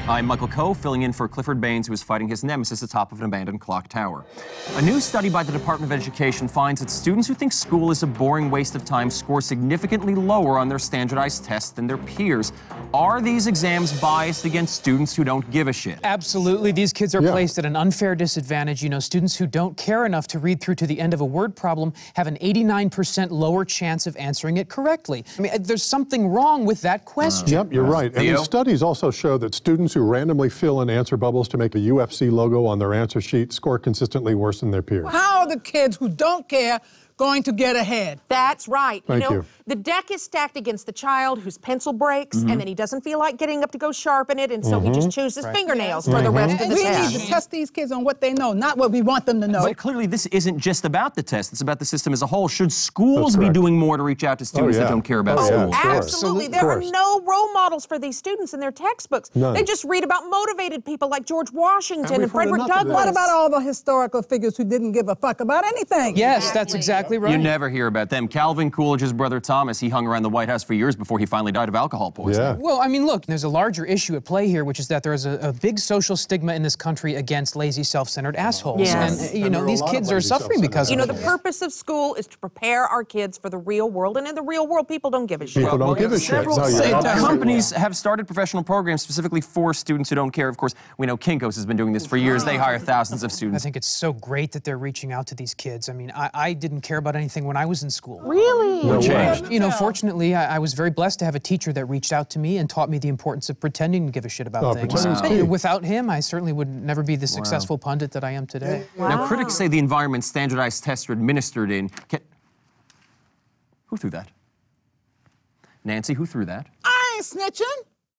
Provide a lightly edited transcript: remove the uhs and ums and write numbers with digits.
I'm Michael Coe, filling in for Clifford Baines, who is fighting his nemesis atop of an abandoned clock tower. A new study by the Department of Education finds that students who think school is a boring waste of time score significantly lower on their standardized tests than their peers. Are these exams biased against students who don't give a shit? Absolutely. These kids are placed at an unfair disadvantage. You know, students who don't care enough to read through to the end of a word problem have an 89% lower chance of answering it correctly. I mean, there's something wrong with that question. Yep, you're right. And the studies also show that students who randomly fill in answer bubbles to make a UFC logo on their answer sheet score consistently worse than their peers. How are the kids who don't care going to get ahead? That's right. Thank you. The deck is stacked against the child whose pencil breaks, and then he doesn't feel like getting up to go sharpen it, and so he just chews his fingernails for the rest of the We test. need to test these kids on what they know, not what we want them to know. But clearly this isn't just about the test, it's about the system as a whole. Should schools be doing more to reach out to students that don't care about school? Absolutely. There are no role models for these students in their textbooks. None. They just read about motivated people like George Washington and Frederick Douglass. What about all the historical figures who didn't give a fuck about anything? Yes, that's exactly right. You never hear about them. Calvin Coolidge's brother Thomas, he hung around the White House for years before he finally died of alcohol poisoning. Well, I mean, look, there's a larger issue at play here, which is that there is a big social stigma in this country again't lazy, self-centered assholes. Yes. And, you know, these kids are suffering because of it. You know, the purpose of school is to prepare our kids for the real world, and in the real world, people don't give a shit. People don't give a shit. Companies have started professional programs specifically for students who don't care. Of course, we know Kinko's has been doing this for years. They hire thousands of I students. think it's so great that they're reaching out to these kids. I mean, I didn't care about anything when I was in school. Really? What changed? You know, fortunately, I was very blessed to have a teacher that reached out to me and taught me the importance of pretending to give a shit about things. Without him, I certainly would never be the successful pundit that I am today. Now, critics say the environment standardized tests are administered in... Who threw that? Nancy, who threw that? I ain't snitching.